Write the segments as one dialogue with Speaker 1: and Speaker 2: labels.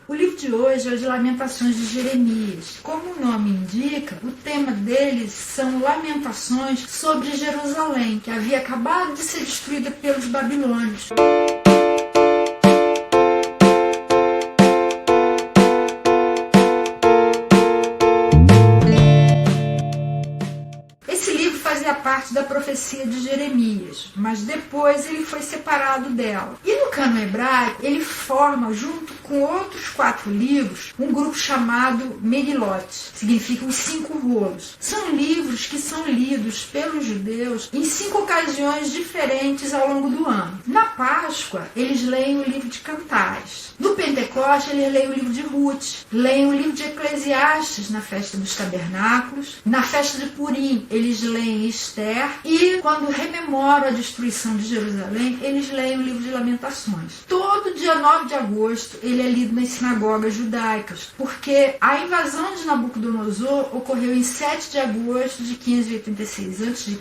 Speaker 1: O livro de hoje é o de Lamentações de Jeremias. Como o nome indica, o tema deles são lamentações sobre Jerusalém, que havia acabado de ser destruída pelos babilônios. Fazia parte da profecia de Jeremias, mas depois ele foi separado dela. E no cânon hebraico, ele forma, junto com outros 4 livros, um grupo chamado Megilot, significa os 5 rolos. São livros que são lidos pelos judeus em 5 ocasiões diferentes ao longo do ano. Na Páscoa, eles leem o livro de Cantares. No Pentecoste, eles leem o livro de Ruth, leem o livro de Eclesiastes na festa dos tabernáculos. Na festa de Purim, eles leem Esther, e quando rememoram a destruição de Jerusalém, eles leem o livro de Lamentações. Todo dia 9 de agosto ele é lido nas sinagogas judaicas, porque a invasão de Nabucodonosor ocorreu em 7 de agosto de 586 a.C.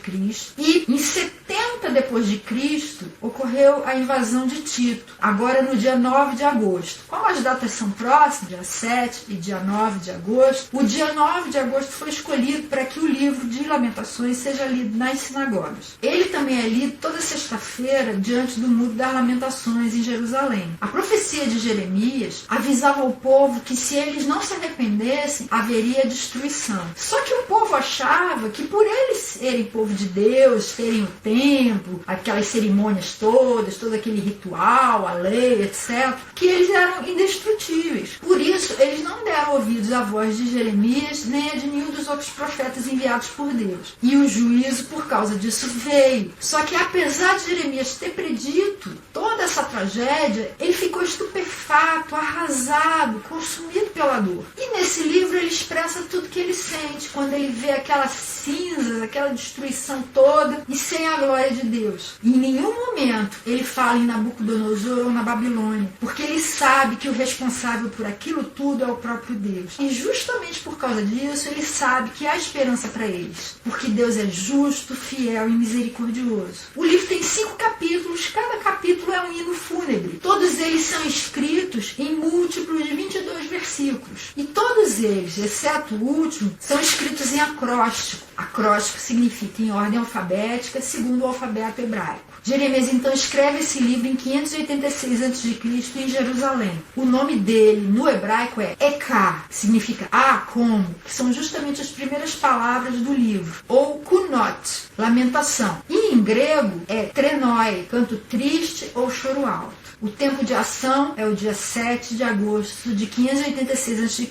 Speaker 1: e em 70 depois de Cristo ocorreu a invasão de Tito, agora no dia 9 de agosto. Como as datas são próximas, dia 7 e dia 9 de agosto, o dia 9 de agosto foi escolhido para que o livro de Lamentações seja lido nas sinagogas. Ele também é lido toda sexta-feira diante do Muro das Lamentações em Jerusalém. A profecia de Jeremias avisava ao povo que se eles não se arrependessem, haveria destruição. Só que o povo achava que por eles serem povo de Deus, terem o templo, aquelas cerimônias todas, todo aquele ritual, a lei, etc., que eles eram indestrutíveis. Por isso, eles não deram ouvidos à voz de Jeremias nem a de nenhum dos outros profetas enviados por Deus. E o juízo, por causa disso, veio. Só que apesar de Jeremias ter predito toda essa tragédia, ele ficou estupefato, arrasado, consumido pela dor. E nesse livro ele expressa tudo que ele sente quando ele vê aquelas cinzas, aquela destruição toda e sem a glória de Deus. E em nenhum momento ele fala em Nabucodonosor ou na Babilônia, porque ele sabe que o responsável por aquilo tudo é o próprio Deus. E justamente por causa disso ele sabe que há esperança para eles, porque Deus é justo, fiel e misericordioso. O livro tem 5 capítulos, cada capítulo é um hino fúnebre. Todos eles são escritos em múltiplos de 22 versículos. E todos eles, exceto o último, são escritos em acróstico. Acróstico significa em ordem alfabética, segundo o alfabeto hebraico. Jeremias então escreve esse livro em 586 a.C. em Jerusalém. O nome dele no hebraico é Eka, que significa como, que são justamente as primeiras palavras do livro, ou Kunot, lamentação. E em grego é Trenoi, canto triste ou choro alto. O tempo de ação é o dia 7 de agosto de 586 a.C.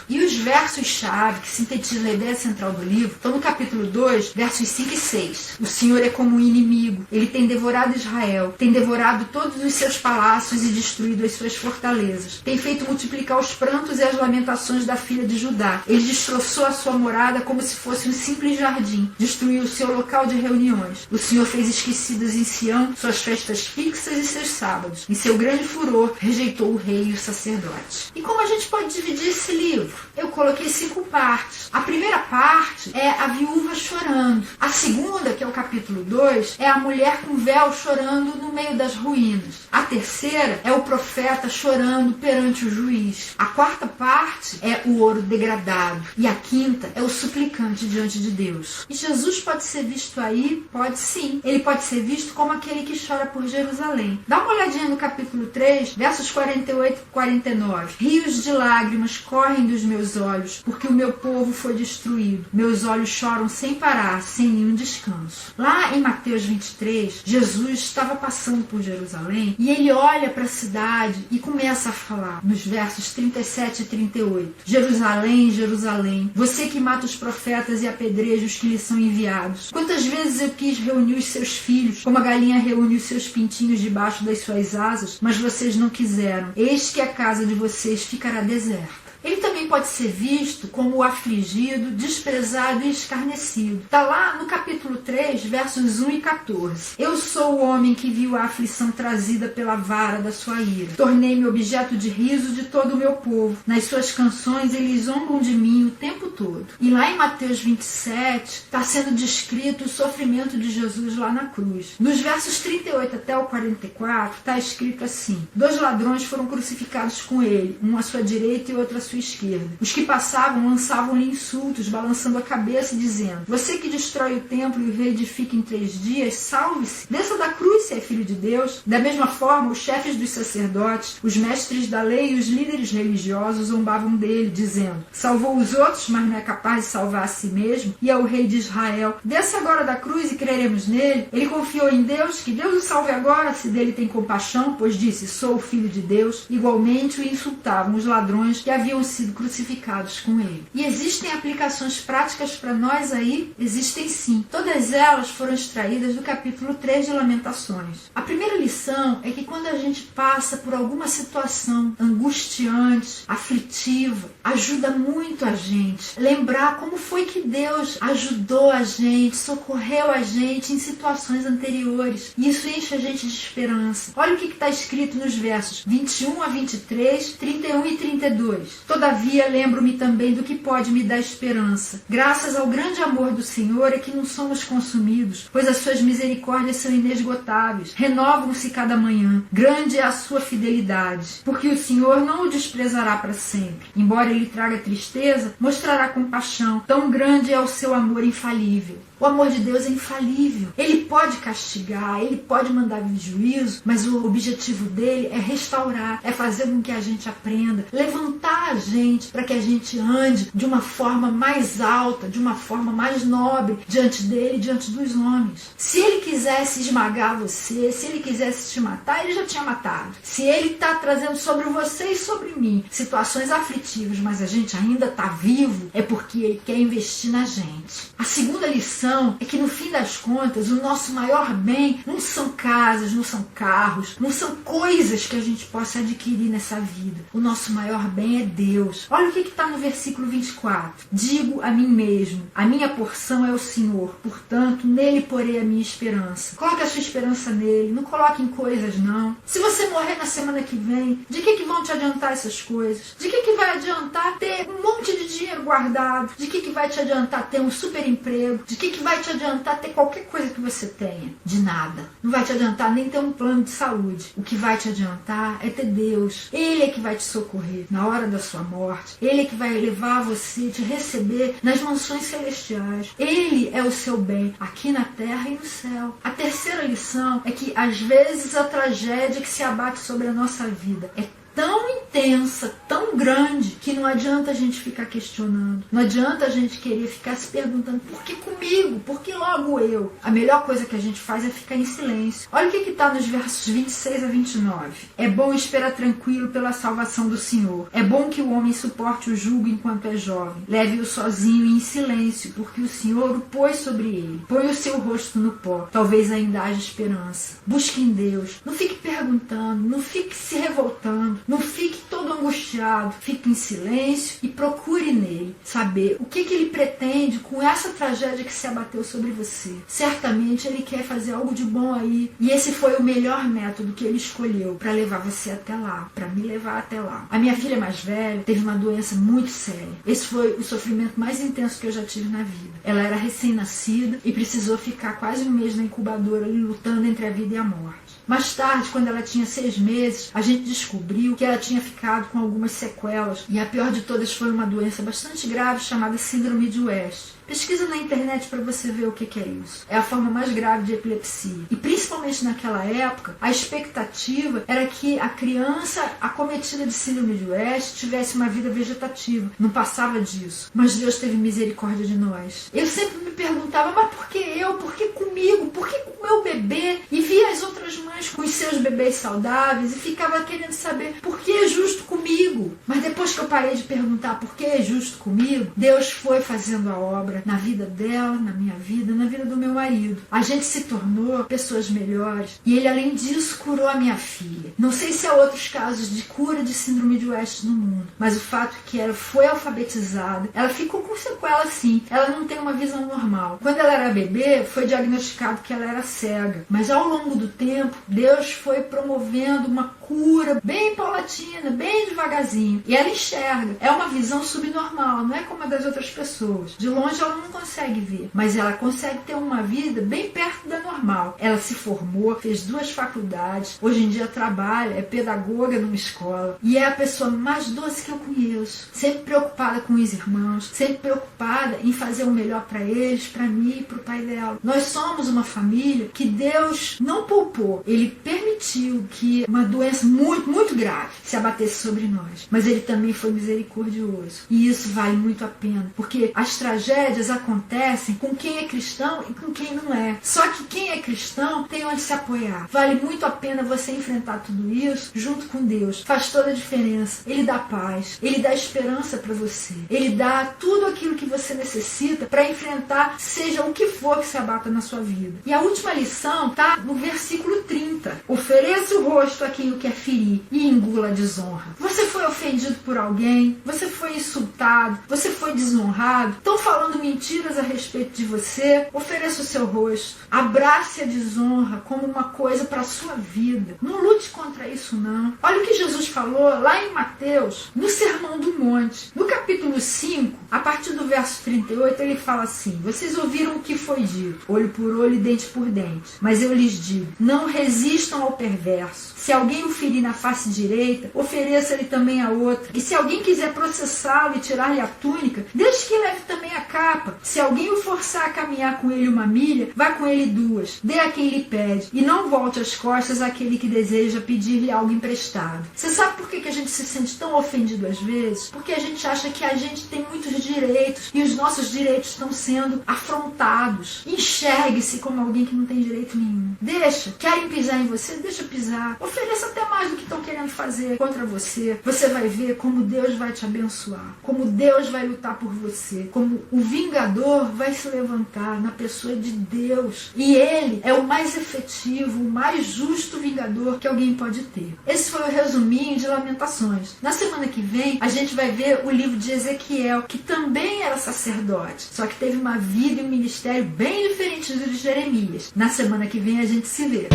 Speaker 1: E os versos-chave que sintetizam a ideia central do livro estão no capítulo 2, versos 5 e 6. O Senhor é como um inimigo, ele tem devorado Israel, tem devorado todos os seus palácios e destruído as suas fortalezas. Tem feito multiplicar os prantos e as lamentações da filha de Judá. Ele destroçou a sua morada como se fosse um simples jardim, destruiu o seu local de reuniões. O Senhor fez esquecidas em Sião suas festas fixas e seus sábados. Em seu grande furor, rejeitou o rei e o sacerdote. E como a gente pode dividir esse livro? Eu coloquei 5 partes. A primeira parte é a viúva chorando. A segunda, que é o capítulo 2, é a mulher com véu chorando no meio das ruínas. A terceira é o profeta chorando perante o juiz. A quarta parte é o ouro degradado. E a quinta é o suplicante diante de Deus. E Jesus pode ser visto aí? Pode sim. Ele pode ser visto como aquele que chora por Jerusalém. Dá uma olhadinha no capítulo 3, versos 48 e 49. Rios de lágrimas correm dos meus olhos, porque o meu povo foi destruído. Meus olhos choram sem parar, sem nenhum descanso. Lá em Mateus 23, Jesus estava passando por Jerusalém e ele olha para a cidade e começa a falar, nos versos 37 e 38. Jerusalém, Jerusalém, você que mata os profetas e apedreja os que lhe são enviados. Quantas vezes eu quis reunir os seus filhos, como a galinha reúne os seus pintinhos debaixo das suas asas, mas vocês não quiseram. Eis que a casa de vocês ficará deserta. Ele também pode pode ser visto como o afligido, desprezado e escarnecido. Está lá no capítulo 3, versos 1 e 14. Eu sou o homem que viu a aflição trazida pela vara da sua ira. Tornei-me objeto de riso de todo o meu povo. Nas suas canções eles zombam de mim o tempo todo. E lá em Mateus 27 está sendo descrito o sofrimento de Jesus lá na cruz. Nos versos 38 até o 44 está escrito assim: 2 ladrões foram crucificados com ele, um à sua direita e outro à sua esquerda. Os que passavam lançavam-lhe insultos, balançando a cabeça e dizendo: você que destrói o templo e o reedifica em 3 dias, salve-se, desça da cruz se é filho de Deus. Da mesma forma, os chefes dos sacerdotes, os mestres da lei e os líderes religiosos zombavam dele, dizendo: salvou os outros, mas não é capaz de salvar a si mesmo, e é o rei de Israel. Desça agora da cruz e creremos nele. Ele confiou em Deus, que Deus o salve agora, se dele tem compaixão, pois disse: sou o filho de Deus. Igualmente o insultavam os ladrões que haviam sido crucificados com ele. E existem aplicações práticas para nós aí? Existem sim. Todas elas foram extraídas do capítulo 3 de Lamentações. A primeira lição é que quando a gente passa por alguma situação angustiante, aflitiva, ajuda muito a gente lembrar como foi que Deus ajudou a gente, socorreu a gente em situações anteriores. E isso enche a gente de esperança. Olha o que está escrito nos versos 21 a 23, 31 e 32. Todavia lembro-me também do que pode me dar esperança. Graças ao grande amor do Senhor é que não somos consumidos, pois as suas misericórdias são inesgotáveis. Renovam-se cada manhã. Grande é a sua fidelidade, porque o Senhor não o desprezará para sempre. Embora ele traga tristeza, mostrará compaixão. Tão grande é o seu amor infalível. O amor de Deus é infalível. Ele pode castigar, ele pode mandar vir juízo, mas o objetivo dele é restaurar, é fazer com que a gente aprenda, levantar a gente para que a gente ande de uma forma mais alta, de uma forma mais nobre diante dele, diante dos homens. Se ele quisesse esmagar você, se ele quisesse te matar, ele já tinha matado. Se ele está trazendo sobre você e sobre mim situações aflitivas, mas a gente ainda está vivo, é porque ele quer investir na gente. A segunda lição é que no fim das contas o nosso maior bem não são casas, não são carros, não são coisas que a gente possa adquirir nessa vida. O nosso maior bem é Deus. Olha o que está no versículo 24. Digo a mim mesmo, a minha porção é o Senhor, portanto nele porei a minha esperança. Coloque a sua esperança nele, não coloque em coisas não. Se você morrer na semana que vem, de que vão te adiantar essas coisas? De que vai adiantar ter um monte de dinheiro guardado? De que vai te adiantar ter um super emprego? De que vai te adiantar ter qualquer coisa que você tenha? De nada. Não vai te adiantar nem ter um plano de saúde. O que vai te adiantar é ter Deus. Ele é que vai te socorrer na hora da sua morte. Ele é que vai levar você, te receber nas mansões celestiais. Ele é o seu bem aqui na terra e no céu. A terceira lição é que às vezes a tragédia que se abate sobre a nossa vida é tão intensa, tão grande, que não adianta a gente ficar questionando. Não adianta a gente querer ficar se perguntando: por que comigo? Por que logo eu? A melhor coisa que a gente faz é ficar em silêncio. Olha o que está nos versos 26 a 29. É bom esperar tranquilo pela salvação do Senhor. É bom que o homem suporte o jugo enquanto é jovem. Leve-o sozinho e em silêncio, porque o Senhor o pôs sobre ele. Põe o seu rosto no pó. Talvez ainda haja esperança. Busque em Deus. Não fique perguntando. Não fique se revoltando. Não fique todo angustiado, fique em silêncio e procure nele saber o que ele pretende com essa tragédia que se abateu sobre você. Certamente ele quer fazer algo de bom aí, e esse foi o melhor método que ele escolheu para levar você até lá, para me levar até lá. A minha filha mais velha teve uma doença muito séria. Esse foi o sofrimento mais intenso que eu já tive na vida. Ela era recém-nascida e precisou ficar quase um mês na incubadora ali, lutando entre a vida e a morte. Mais tarde, quando ela tinha 6 meses, a gente descobriu que ela tinha ficado com algumas sequelas, e a pior de todas foi uma doença bastante grave chamada Síndrome de West. Pesquisa na internet para você ver o que é isso. É a forma mais grave de epilepsia. E principalmente naquela época, a expectativa era que a criança acometida de síndrome de West tivesse uma vida vegetativa. Não passava disso. Mas Deus teve misericórdia de nós. Eu sempre me perguntava: mas por que eu? Por que comigo? Por que com o meu bebê? E via as outras mães com os seus bebês saudáveis e ficava querendo saber por que é justo comigo. Mas depois que eu parei de perguntar por que é justo comigo, Deus foi fazendo a obra na vida dela, na minha vida, na vida do meu marido. A gente se tornou pessoas melhores, e ele, além disso, curou a minha filha. Não sei se há outros casos de cura de síndrome de West no mundo, mas o fato é que ela foi alfabetizada, ela ficou com sequela sim, ela não tem uma visão normal. Quando ela era bebê, foi diagnosticado que ela era cega, mas ao longo do tempo, Deus foi promovendo uma cura bem paulatina, bem devagarzinho, e ela enxerga. É uma visão subnormal, não é como a das outras pessoas. De longe ela não consegue ver, mas ela consegue ter uma vida bem perto da normal. Ela se formou, fez 2 faculdades, hoje em dia trabalha, é pedagoga numa escola, e é a pessoa mais doce que eu conheço, sempre preocupada com os irmãos, sempre preocupada em fazer o melhor para eles, para mim e para o pai dela. Nós somos uma família que Deus não poupou, Ele permitiu que uma doença muito, muito grave se abatesse sobre nós, mas Ele também foi misericordioso, e isso vale muito a pena, porque as tragédias acontecem com quem é cristão e com quem não é. Só que quem é cristão tem onde se apoiar. Vale muito a pena você enfrentar tudo isso junto com Deus. Faz toda a diferença. Ele dá paz, Ele dá esperança para você, Ele dá tudo aquilo que você necessita para enfrentar seja o que for que se abata na sua vida. E a última lição está no versículo 30. Ofereça o rosto a quem o quer ferir e engula a desonra. Você foi ofendido por alguém, você foi insultado, você foi desonrado, estão falando mentiras a respeito de você, ofereça o seu rosto. Abrace a desonra como uma coisa para a sua vida. Não lute contra isso não. Olha o que Jesus falou lá em Mateus, no Sermão do Monte. No capítulo 5, a partir do verso 38, ele fala assim: vocês ouviram o que foi dito, olho por olho e dente por dente. Mas eu lhes digo, não resistam ao perverso. Se alguém o ferir na face direita, ofereça-lhe também a outra. E se alguém quiser processá-lo e tirar-lhe a túnica, deixe que leve também a capa. Se alguém o forçar a caminhar com ele 1 milha, vá com ele 2. Dê a quem lhe pede, e não volte as costas àquele que deseja pedir-lhe algo emprestado. Você sabe por que a gente se sente tão ofendido às vezes? Porque a gente acha que a gente tem muitos direitos, e os nossos direitos estão sendo afrontados. Enxergue-se como alguém que não tem direito nenhum. Deixa. Querem pisar em você? Deixa pisar. Ofereça até mais do que estão querendo fazer contra você. Você vai ver como Deus vai te abençoar, como Deus vai lutar por você, como o vingador vai se levantar na pessoa de Deus. E Ele é o mais efetivo, o mais justo vingador que alguém pode ter. Esse foi o resuminho de Lamentações. Na semana que vem, a gente vai ver o livro de Ezequiel, que também era sacerdote, só que teve uma vida e um ministério bem diferentes do de Jeremias. Na semana que vem a gente se vê.